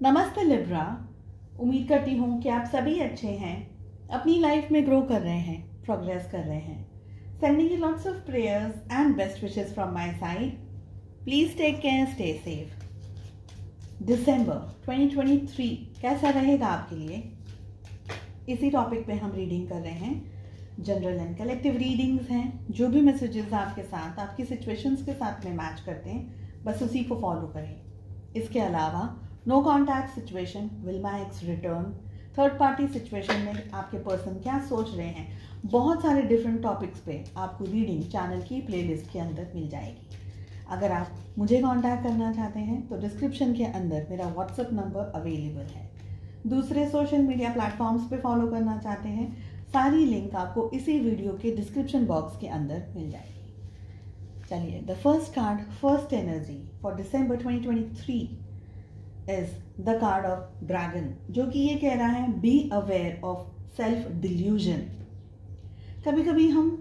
नमस्ते लिब्रा। उम्मीद करती हूँ कि आप सभी अच्छे हैं, अपनी लाइफ में ग्रो कर रहे हैं, प्रोग्रेस कर रहे हैं। Sending you lots of prayers and best wishes from my side. Please take care, stay safe. दिसंबर 2023 कैसा रहेगा आपके लिए, इसी टॉपिक पे हम रीडिंग कर रहे हैं। जनरल एंड कलेक्टिव रीडिंग्स हैं। जो भी मैसेजेस आपके साथ, आपकी सिचुएशंस के साथ में मैच करते हैं, बस उसी को फॉलो करें। इसके अलावा no contact situation, will my ex return, third party situation में आपके पर्सन क्या सोच रहे हैं, बहुत सारे डिफरेंट टॉपिक्स पे आपको रीडिंग चैनल की प्लेलिस्ट के अंदर मिल जाएगी। अगर आप मुझे कांटेक्ट करना चाहते हैं तो डिस्क्रिप्शन के अंदर मेरा व्हाट्सएप नंबर अवेलेबल है। दूसरे सोशल मीडिया प्लेटफॉर्म्स पे फॉलो करना चाहते हैं, सारी लिंक आपको इसी वीडियो के डिस्क्रिप्शन बॉक्स के अंदर मिल जाएगी। चलिए, the first card, first energy for December 2023 is the card of dragon, जो कि ये कह रहा है be aware of self delusion. कभी कभी हम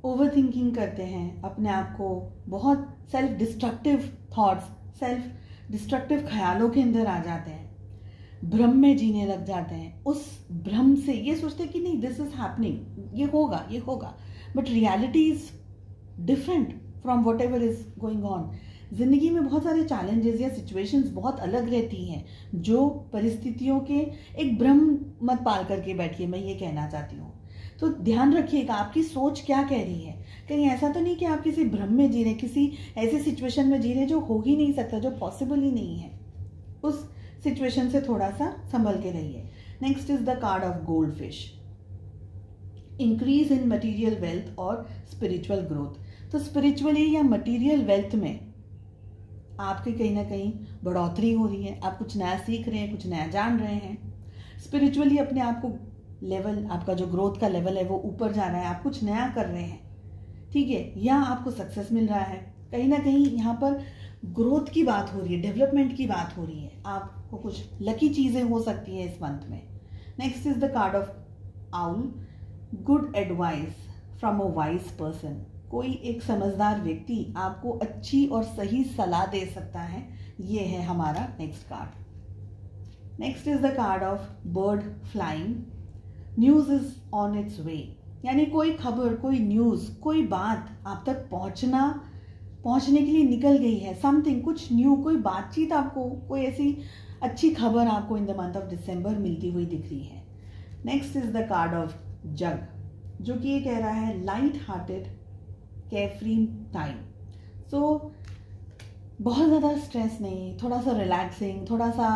ओवर थिंकिंग करते हैं, अपने आप को बहुत self destructive thoughts, self destructive ख्यालों के अंदर आ जाते हैं, भ्रम में जीने लग जाते हैं। उस भ्रम से ये सोचते हैं कि नहीं, दिस इज हैपनिंग, ये होगा, but reality is different from what ever is going on. जिंदगी में बहुत सारे चैलेंजेस या सिचुएशंस बहुत अलग रहती हैं, जो परिस्थितियों के एक भ्रम मत पाल करके बैठिए, मैं ये कहना चाहती हूँ। तो ध्यान रखिएगा आपकी सोच क्या कह रही है। कहीं ऐसा तो नहीं कि आप किसी भ्रम में जी रहे, किसी ऐसी सिचुएशन में जी रहे जो हो ही नहीं सकता, जो पॉसिबल ही नहीं है। उस सिचुएशन से थोड़ा सा संभल के रहिए। Next is the card of gold fish, increase in material wealth और स्पिरिचुअल ग्रोथ। तो स्पिरिचुअली या मटीरियल वेल्थ में आपके कहीं ना कहीं बढ़ोतरी हो रही है, आप कुछ नया सीख रहे हैं, कुछ नया जान रहे हैं। स्पिरिचुअली अपने आप को लेवल, आपका जो ग्रोथ का लेवल है वो ऊपर जा रहा है, आप कुछ नया कर रहे हैं, ठीक है, या आपको सक्सेस मिल रहा है। कहीं ना कहीं यहाँ पर ग्रोथ की बात हो रही है, डेवलपमेंट की बात हो रही है, आपको कुछ लकी चीजें हो सकती है इस मंथ में। Next is the card of owl, good advice from a wise person. कोई एक समझदार व्यक्ति आपको अच्छी और सही सलाह दे सकता है, ये है हमारा next card. Next is the card of bird flying, news is on its way. यानी कोई खबर, कोई न्यूज, कोई बात आप तक पहुंचने के लिए निकल गई है। समथिंग, कुछ न्यू, कोई बातचीत, आपको कोई ऐसी अच्छी खबर आपको in the month of December मिलती हुई दिख रही है। Next is the card of jug, जो कि ये कह रहा है light hearted carefree time. So बहुत ज़्यादा स्ट्रेस नहीं, थोड़ा सा रिलैक्सिंग, थोड़ा सा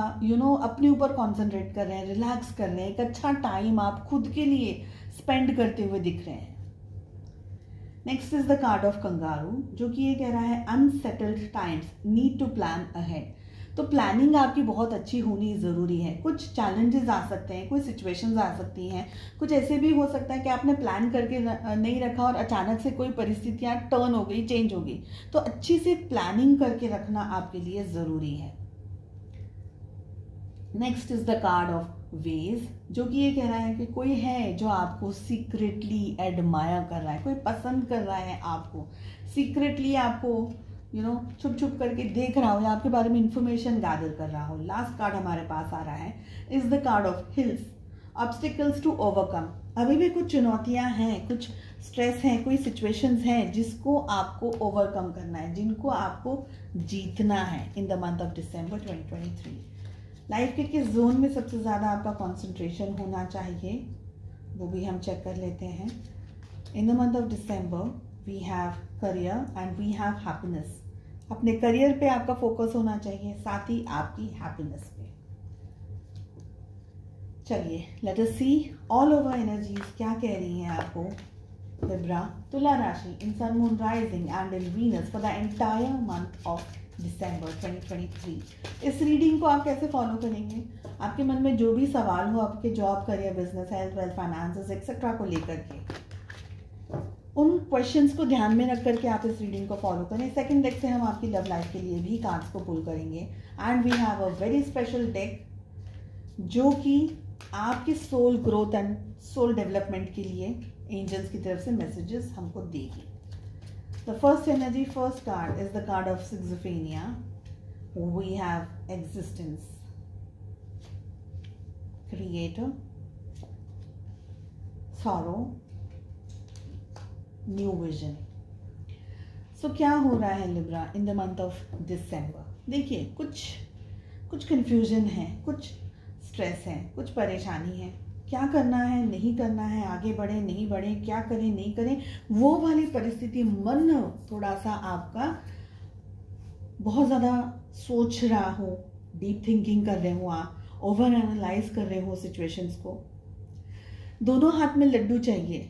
अपने ऊपर कॉन्सेंट्रेट कर रहे हैं, रिलैक्स कर रहे हैं, एक अच्छा टाइम आप खुद के लिए स्पेंड करते हुए दिख रहे हैं। Next is the card of kangaroo, जो कि ये कह रहा है unsettled times need to plan ahead. तो प्लानिंग आपकी बहुत अच्छी होनी ज़रूरी है। कुछ चैलेंजेस आ सकते हैं, कुछ सिचुएशंस आ सकती हैं, कुछ ऐसे भी हो सकता है कि आपने प्लान करके नहीं रखा और अचानक से कोई परिस्थितियाँ टर्न हो गई, चेंज हो गई। तो अच्छी से प्लानिंग करके रखना आपके लिए ज़रूरी है। Next is the card of ways, जो कि ये कह रहा है कि कोई है जो आपको सीक्रेटली एडमायर कर रहा है, कोई पसंद कर रहा है आपको, सीक्रेटली आपको छुप छुप करके देख रहा हो या आपके बारे में इंफॉर्मेशन गैदर कर रहा हो। लास्ट कार्ड हमारे पास आ रहा है is the card of hills, obstacles to overcome. अभी भी कुछ चुनौतियां हैं, कुछ स्ट्रेस हैं, कोई सिचुएशंस हैं जिसको आपको ओवरकम करना है, जिनको आपको जीतना है इन the month of December 2023। Life के किस जोन में सबसे ज़्यादा आपका कॉन्सेंट्रेशन होना चाहिए, वो भी हम चेक कर लेते हैं। In the month of December we have career and we have happiness. अपने करियर पे आपका फोकस होना चाहिए, साथ ही आपकी हैप्पीनेस पे। चलिए, let us see all over energies क्या कह रही हैं आपको। लिब्रा, तुला राशि, in sun moon rising and in Venus for the entire month of December 2023। इस रीडिंग को आप कैसे फॉलो करेंगे? आपके मन में जो भी सवाल हो आपके job, career, business, health, wealth, finances etcetera को लेकर के, उन क्वेश्चंस को ध्यान में रख करके आप इस रीडिंग को फॉलो करें। सेकंड डेक से हम आपकी लव लाइफ के लिए भी कार्ड्स को पुल करेंगे and we have a very special deck जो कि आपके soul growth and soul development के लिए एंजल्स की तरफ से मैसेजेस हमको देगी। The first energy, first card is the card of सिक्सोफेनिया। We have existence, creator, sorrow, new vision. So क्या हो रहा है Libra in the month of December? देखिए, कुछ कन्फ्यूजन है, कुछ स्ट्रेस है, कुछ परेशानी है। क्या करना है, नहीं करना है, आगे बढ़े नहीं बढ़े, क्या करें नहीं करें, वो वाली परिस्थिति। मन थोड़ा सा आपका बहुत ज़्यादा सोच रहा हो, डीप थिंकिंग कर रहे हो, आप ओवर एनालाइज कर रहे हो सिचुएशंस को। दोनों हाथ में लड्डू चाहिए।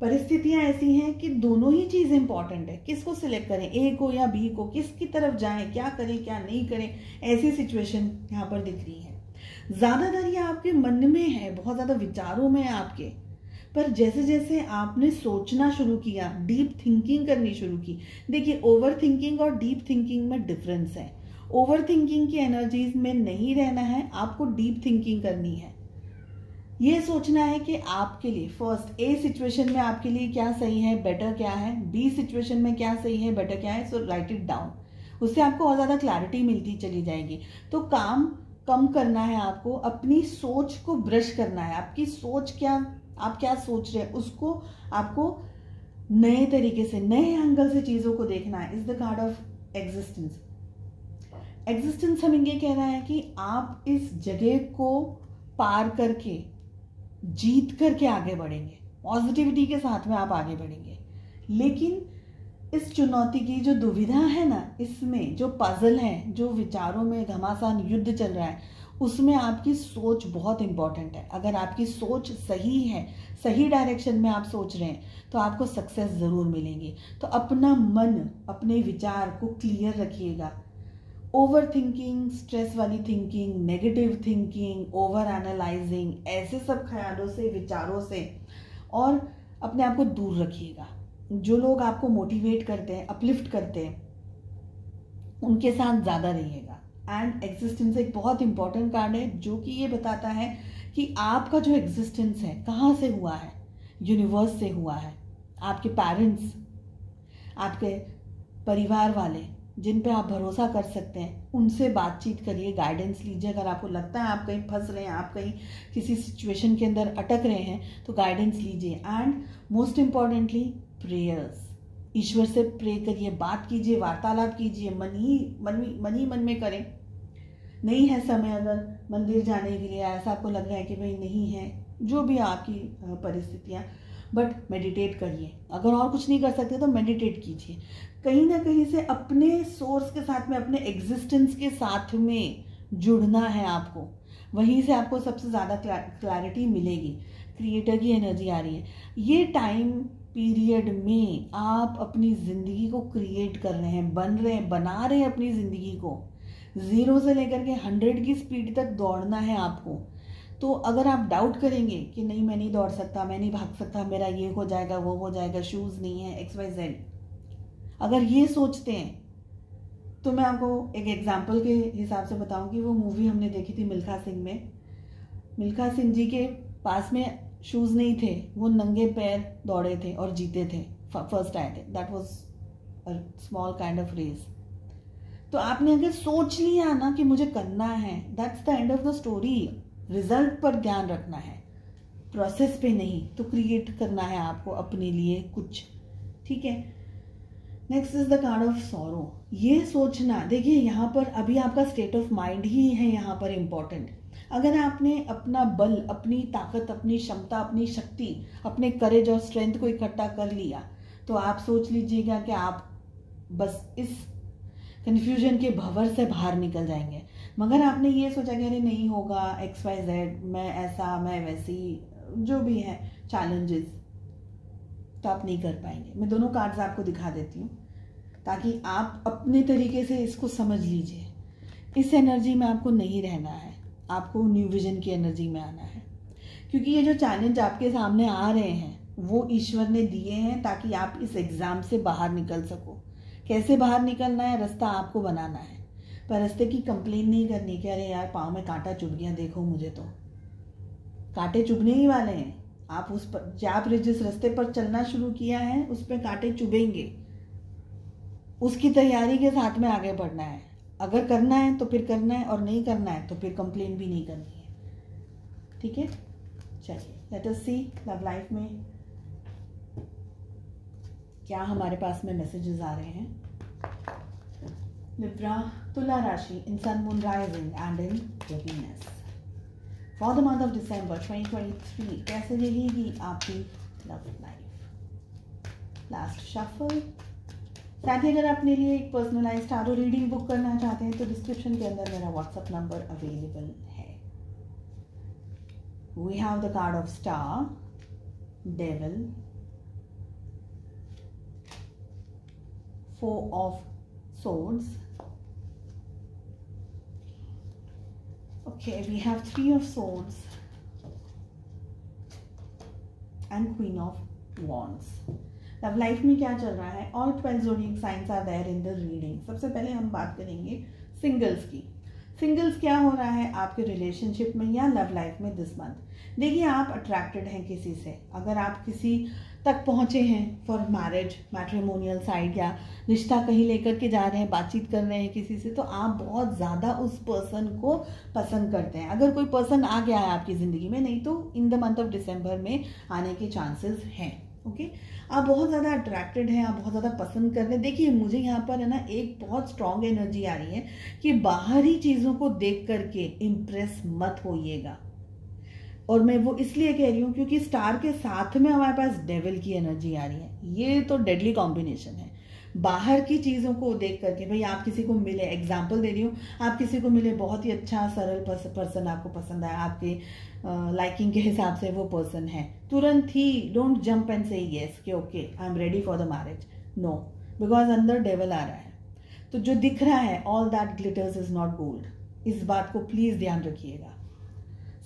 परिस्थितियां ऐसी हैं कि दोनों ही चीज़ इंपॉर्टेंट है। किसको सिलेक्ट करें, ए को या बी को, किसकी तरफ जाएं, क्या करें क्या नहीं करें, ऐसी सिचुएशन यहाँ पर दिख रही है। ज़्यादातर ये आपके मन में है, बहुत ज़्यादा विचारों में है आपके। पर जैसे जैसे आपने सोचना शुरू किया, डीप थिंकिंग करनी शुरू की। देखिए, ओवर थिंकिंग और डीप थिंकिंग में डिफरेंस है। ओवर थिंकिंग की एनर्जीज में नहीं रहना है, आपको डीप थिंकिंग करनी है। ये सोचना है कि आपके लिए फर्स्ट ए सिचुएशन में आपके लिए क्या सही है, बेटर क्या है, बी सिचुएशन में क्या सही है, बेटर क्या है। सो राइट इट डाउन। उससे आपको और ज़्यादा क्लैरिटी मिलती चली जाएगी। तो काम कम करना है आपको, अपनी सोच को ब्रश करना है। आपकी सोच क्या, आप क्या सोच रहे हैं, उसको आपको नए तरीके से, नए एंगल से चीज़ों को देखना है। Is the card of existence. Existence हमें ये कह रहा है कि आप इस जगह को पार करके, जीत करके आगे बढ़ेंगे। पॉजिटिविटी के साथ में आप आगे बढ़ेंगे। लेकिन इस चुनौती की जो दुविधा है ना, इसमें जो पजल है, जो विचारों में घमासान युद्ध चल रहा है, उसमें आपकी सोच बहुत इंपॉर्टेंट है। अगर आपकी सोच सही है, सही डायरेक्शन में आप सोच रहे हैं, तो आपको सक्सेस ज़रूर मिलेगी। तो अपना मन, अपने विचार को क्लियर रखिएगा। ओवर थिंकिंग, स्ट्रेस वाली thinking, negative thinking, over analysing, ऐसे सब ख्यालों से, विचारों से और अपने आप को दूर रखिएगा। जो लोग आपको मोटिवेट करते हैं, अपलिफ्ट करते हैं, उनके साथ ज़्यादा रहिएगा। एंड एग्जिस्टेंस एक बहुत इंपॉर्टेंट कार्ड है जो कि ये बताता है कि आपका जो एग्जिस्टेंस है कहाँ से हुआ है। यूनिवर्स से हुआ है। आपके पेरेंट्स, आपके परिवार वाले जिन पे आप भरोसा कर सकते हैं, उनसे बातचीत करिए, गाइडेंस लीजिए। अगर आपको लगता है आप कहीं फंस रहे हैं, आप कहीं किसी सिचुएशन के अंदर अटक रहे हैं, तो गाइडेंस लीजिए। एंड मोस्ट इम्पॉर्टेंटली प्रेयर्स, ईश्वर से प्रे करिए, बात कीजिए, वार्तालाप कीजिए। मन में करें। नहीं है समय अगर मंदिर जाने के लिए, ऐसा आपको लग रहा है कि भाई नहीं है, जो भी आपकी परिस्थितियाँ, बट मेडिटेट करिए। अगर और कुछ नहीं कर सकते तो मेडिटेट कीजिए। कहीं ना कहीं से अपने सोर्स के साथ में, अपने एग्जिस्टेंस के साथ में जुड़ना है आपको। वहीं से आपको सबसे ज़्यादा क्लैरिटी मिलेगी। क्रिएटर की एनर्जी आ रही है। ये टाइम पीरियड में आप अपनी ज़िंदगी को क्रिएट कर रहे हैं, बन रहे हैं, बना रहे हैं अपनी ज़िंदगी को। 0 से लेकर के 100 की स्पीड तक दौड़ना है आपको। तो अगर आप डाउट करेंगे कि नहीं मैं नहीं दौड़ सकता, मैं नहीं भाग सकता, मेरा ये हो जाएगा, वो हो जाएगा, शूज़ नहीं है, XYZ, अगर ये सोचते हैं, तो मैं आपको एक एग्जाम्पल के हिसाब से बताऊं कि वो मूवी हमने देखी थी मिल्खा सिंह में। मिल्खा सिंह जी के पास में शूज़ नहीं थे, वो नंगे पैर दौड़े थे और जीते थे, फर्स्ट आए थे। That was a small kind of race. तो आपने अगर सोच लिया ना कि मुझे करना है, that's the end of the story. Result पर ध्यान रखना है, प्रोसेस पे नहीं। तो क्रिएट करना है आपको अपने लिए कुछ, ठीक है। Next is the card of sorrow. ये सोचना, देखिए यहाँ पर अभी आपका स्टेट ऑफ माइंड ही है यहाँ पर इम्पोर्टेंट। अगर आपने अपना बल, अपनी ताकत, अपनी क्षमता, अपनी शक्ति, अपने करेज और स्ट्रेंथ को इकट्ठा कर लिया, तो आप सोच लीजिएगा कि आप बस इस कन्फ्यूजन के भंवर से बाहर निकल जाएंगे। मगर आपने ये सोचा कि अरे नहीं होगा, XYZ, मैं ऐसा, मैं वैसी, जो भी है चैलेंजेस, तो आप नहीं कर पाएंगे। मैं दोनों कार्ड्स आपको दिखा देती हूँ ताकि आप अपने तरीके से इसको समझ लीजिए। इस एनर्जी में आपको नहीं रहना है, आपको न्यू विजन की एनर्जी में आना है। क्योंकि ये जो चैलेंज आपके सामने आ रहे हैं वो ईश्वर ने दिए हैं ताकि आप इस एग्ज़ाम से बाहर निकल सको। कैसे बाहर निकलना है, रास्ता आपको बनाना है। पर रास्ते की कंप्लेन नहीं करनी कि अरे यार पाँव में कांटा चुभ गया, देखो मुझे तो। कांटे चुभने ही वाले हैं। आप उस पर, आप जिस रास्ते पर चलना शुरू किया है उस पर कांटे चुभेंगे। उसकी तैयारी के साथ में आगे बढ़ना है। अगर करना है तो फिर करना है, और नहीं करना है तो फिर कंप्लेन भी नहीं करनी है। ठीक है, चलिए लेट अस सी लव लाइफ में क्या हमारे पास में मैसेजेस आ रहे हैं. लिब्रा, तुला राशि in sun moon rising and in Venus for the month of December 2023. कैसे रहेगी आपकी लव लाइफ? Last shuffle. साथ ही अगर अपने लिए एक पर्सनलाइज्ड टारो रीडिंग बुक करना चाहते हैं तो डिस्क्रिप्शन के अंदर मेरा व्हाट्सएप नंबर अवेलेबल है. We have the card of star, devil, 4 of swords. Okay, we have 3 of swords and queen of wands. Love life में क्या चल रहा है? All 12 zodiac signs are there in the reading. सबसे पहले हम बात करेंगे सिंगल्स की. सिंगल्स क्या हो रहा है आपके रिलेशनशिप में या लव लाइफ में दिस मंथ? देखिए, आप अट्रैक्टेड हैं किसी से. अगर आप किसी तक पहुंचे हैं फॉर मैरिज, मैट्रिमोनियल साइड, या रिश्ता कहीं लेकर के जा रहे हैं, बातचीत कर रहे हैं किसी से, तो आप बहुत ज़्यादा उस पर्सन को पसंद करते हैं. अगर कोई पर्सन आ गया है आपकी ज़िंदगी में, नहीं तो इन द मंथ ऑफ दिसंबर में आने के चांसेस हैं. ओके, आप बहुत ज़्यादा अट्रैक्टेड हैं, आप बहुत ज़्यादा पसंद कर रहे हैं. देखिए, मुझे यहाँ पर है ना एक बहुत स्ट्रॉन्ग एनर्जी आ रही है कि बाहरी चीज़ों को देख करके इम्प्रेस मत होइएगा. और मैं वो इसलिए कह रही हूँ क्योंकि स्टार के साथ में हमारे पास डेविल की एनर्जी आ रही है. ये तो डेडली कॉम्बिनेशन है. बाहर की चीज़ों को देख करके, भाई आप किसी को मिले, एग्जाम्पल दे रही हूँ, आप किसी को मिले, बहुत ही अच्छा सरल पर्सन आपको पसंद आया, आपके लाइकिंग के हिसाब से वो पर्सन है, तुरंत ही don't jump and say yes कि okay I am ready for the marriage. No, because अंदर डेविल आ रहा है. तो जो दिख रहा है, all that glitters is not gold. इस बात को प्लीज़ ध्यान रखिएगा.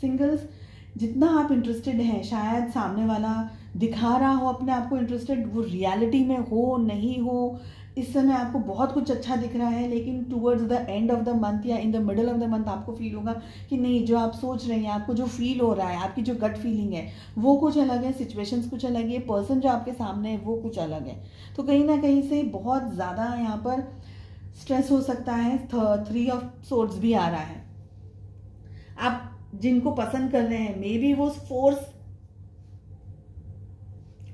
सिंगल्स, जितना आप इंटरेस्टेड हैं, शायद सामने वाला दिखा रहा हो अपने आप को इंटरेस्टेड, वो रियलिटी में हो नहीं हो. इस समय आपको बहुत कुछ अच्छा दिख रहा है, लेकिन towards the end of the month या in the middle of the month आपको फील होगा कि नहीं, जो आप सोच रहे हैं, आपको जो फील हो रहा है, आपकी जो गट फीलिंग है, वो कुछ अलग है, सिचुएशंस कुछ अलग है, पर्सन जो आपके सामने है वो कुछ अलग है. तो कहीं ना कहीं से बहुत ज़्यादा यहाँ पर स्ट्रेस हो सकता है. 3 of swords भी आ रहा है. आप जिनको पसंद कर रहे हैं, मे बी वो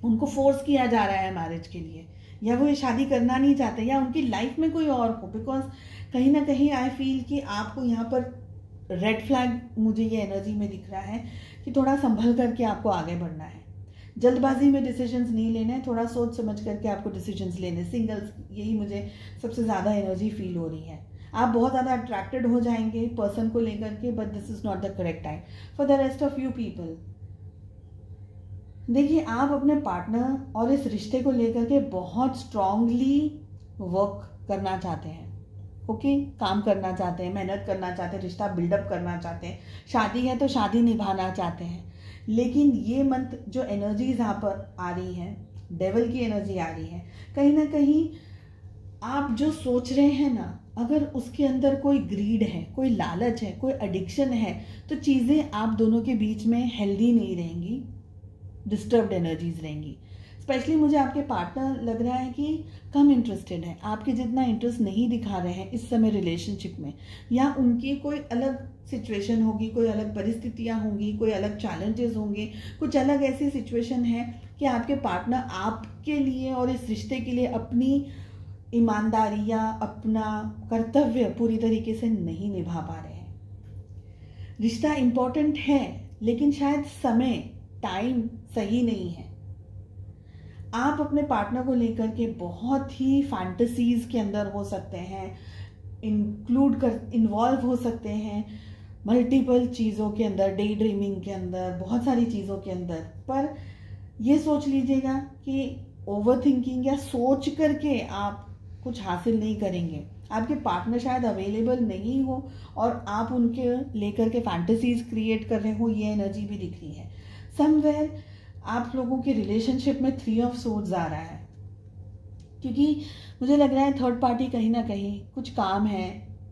उनको फोर्स किया जा रहा है मैरिज के लिए, या वो ये शादी करना नहीं चाहते, या उनकी लाइफ में कोई और हो. बिकॉज कहीं ना कहीं आई फील कि आपको यहाँ पर रेड फ्लैग मुझे ये एनर्जी में दिख रहा है कि थोड़ा संभल करके आपको आगे बढ़ना है. जल्दबाजी में डिसीजंस नहीं लेने हैं, थोड़ा सोच समझ करके आपको डिसीजंस लेने. सिंगल्स, यही मुझे सबसे ज़्यादा एनर्जी फील हो रही है. आप बहुत ज़्यादा अट्रैक्टेड हो जाएंगे पर्सन को लेकर के, but this is not the correct time for the rest of you people. देखिए, आप अपने पार्टनर और इस रिश्ते को लेकर के बहुत स्ट्रांगली वर्क करना चाहते हैं. ओके, काम करना चाहते हैं, मेहनत करना चाहते हैं, रिश्ता बिल्डअप करना चाहते हैं, शादी है तो शादी निभाना चाहते हैं. लेकिन ये मंथ जो एनर्जीज यहाँ पर आ रही हैं, डेविल की एनर्जी आ रही है, कहीं ना कहीं आप जो सोच रहे हैं ना, अगर उसके अंदर कोई ग्रीड है, कोई लालच है, कोई एडिक्शन है, तो चीज़ें आप दोनों के बीच में हेल्दी नहीं रहेंगी, डिस्टर्ब्ड एनर्जीज रहेंगी. स्पेशली मुझे आपके पार्टनर लग रहा है कि कम इंटरेस्टेड है, आपके जितना इंटरेस्ट नहीं दिखा रहे हैं इस समय रिलेशनशिप में, या उनकी कोई अलग सिचुएशन होगी, कोई अलग परिस्थितियाँ होंगी, कोई अलग चैलेंजेस होंगे, कुछ अलग ऐसी सिचुएशन है कि आपके पार्टनर आपके लिए और इस रिश्ते के लिए अपनी ईमानदारी या अपना कर्तव्य पूरी तरीके से नहीं निभा पा रहे हैं. रिश्ता इम्पोर्टेंट है, लेकिन शायद समय, टाइम सही नहीं है. आप अपने पार्टनर को लेकर के बहुत ही फैंटेसीज के अंदर हो सकते हैं, इन्वॉल्व हो सकते हैं मल्टीपल चीज़ों के अंदर, डे ड्रीमिंग के अंदर, बहुत सारी चीज़ों के अंदर. पर ये सोच लीजिएगा कि ओवर थिंकिंग या सोच करके आप कुछ हासिल नहीं करेंगे. आपके पार्टनर शायद अवेलेबल नहीं हो और आप उनके लेकर के फैंटेसीज क्रिएट कर रहे हो, ये एनर्जी भी दिख रही है. समवेयर आप लोगों के रिलेशनशिप में 3 of swords आ रहा है, क्योंकि मुझे लग रहा है थर्ड पार्टी कहीं ना कहीं कुछ काम है,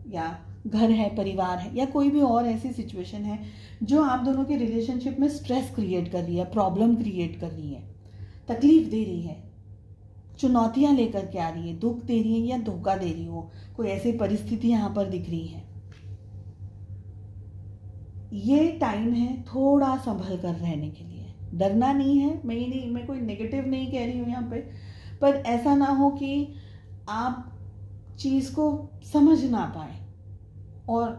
या घर है, परिवार है, या कोई भी और ऐसी सिचुएशन है जो आप दोनों के रिलेशनशिप में स्ट्रेस क्रिएट कर रही है, प्रॉब्लम क्रिएट कर रही है, तकलीफ दे रही है, चुनौतियां लेकर के आ रही है, दुख दे रही है या धोखा दे रही हो. कोई ऐसी परिस्थिति यहाँ पर दिख रही है. ये टाइम है थोड़ा संभल कर रहने के लिए। डरना नहीं है, मैं कोई नेगेटिव नहीं कह रही हूँ यहाँ पे, पर ऐसा ना हो कि आप चीज़ को समझ ना पाए और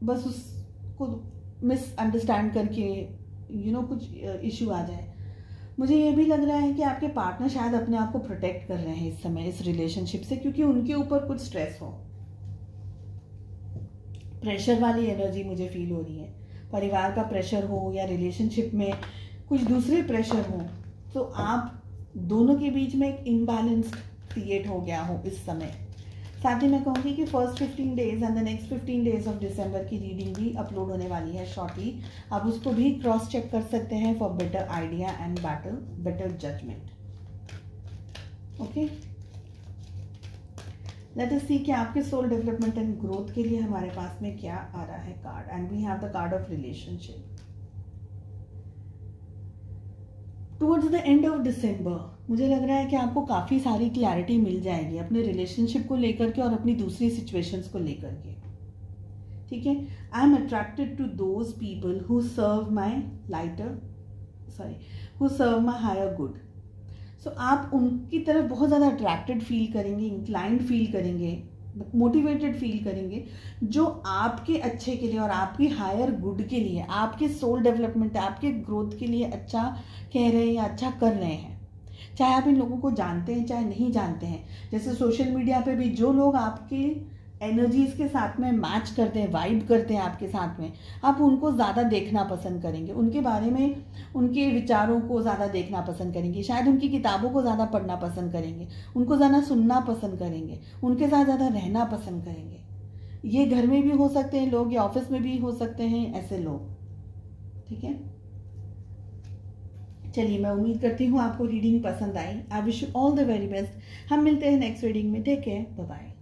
बस उसको मिसअंडरस्टैंड करके कुछ इशू आ जाए। मुझे ये भी लग रहा है कि आपके पार्टनर शायद अपने आप को प्रोटेक्ट कर रहे हैं इस समय इस रिलेशनशिप से, क्योंकि उनके ऊपर कुछ स्ट्रेस हो, प्रेशर वाली एनर्जी मुझे फील हो रही है। परिवार का प्रेशर हो या रिलेशनशिप में कुछ दूसरे प्रेशर हो, तो आप दोनों के बीच में एक इम्बैलेंस क्रिएट हो गया हो इस समय। साथ ही मैं कहूँगी कि first 15 days and the next 15 days of December की रीडिंग भी अपलोड होने वाली है शॉर्टली। आप उसको भी क्रॉस चेक कर सकते हैं for better idea and better judgement. Okay, let us see कि आपके सोल डेवलपमेंट एंड ग्रोथ के लिए हमारे पास में क्या आ रहा है card. And we have the card of relationship. Towards the end of December मुझे लग रहा है कि आपको काफ़ी सारी क्लैरिटी मिल जाएगी अपने रिलेशनशिप को लेकर के और अपनी दूसरी सिचुएशंस को लेकर के। ठीक है, I am attracted to those people who serve my higher good. So आप उनकी तरफ बहुत ज़्यादा अट्रैक्टेड फील करेंगे, इंक्लाइंड फील करेंगे, मोटिवेटेड फील करेंगे, जो आपके अच्छे के लिए और आपकी हायर गुड के लिए, आपके सोल डेवलपमेंट, आपके ग्रोथ के लिए अच्छा कह रहे हैं या अच्छा कर रहे हैं। चाहे आप इन लोगों को जानते हैं चाहे नहीं जानते हैं। जैसे सोशल मीडिया पे भी जो लोग आपकी एनर्जीज के साथ में मैच करते हैं, वाइब करते हैं आपके साथ में, आप उनको ज़्यादा देखना पसंद करेंगे, उनके बारे में, उनके विचारों को ज़्यादा देखना पसंद करेंगे, शायद उनकी किताबों को ज़्यादा पढ़ना पसंद करेंगे, उनको ज़्यादा सुनना पसंद करेंगे, उनके साथ ज़्यादा रहना पसंद करेंगे। ये घर में भी हो सकते हैं लोग, या ऑफिस में भी हो सकते हैं ऐसे लोग। ठीक है, चलिए, मैं उम्मीद करती हूँ आपको रीडिंग पसंद आई। I wish you all the very best. हम मिलते हैं नेक्स्ट रीडिंग में। Take care, bye bye.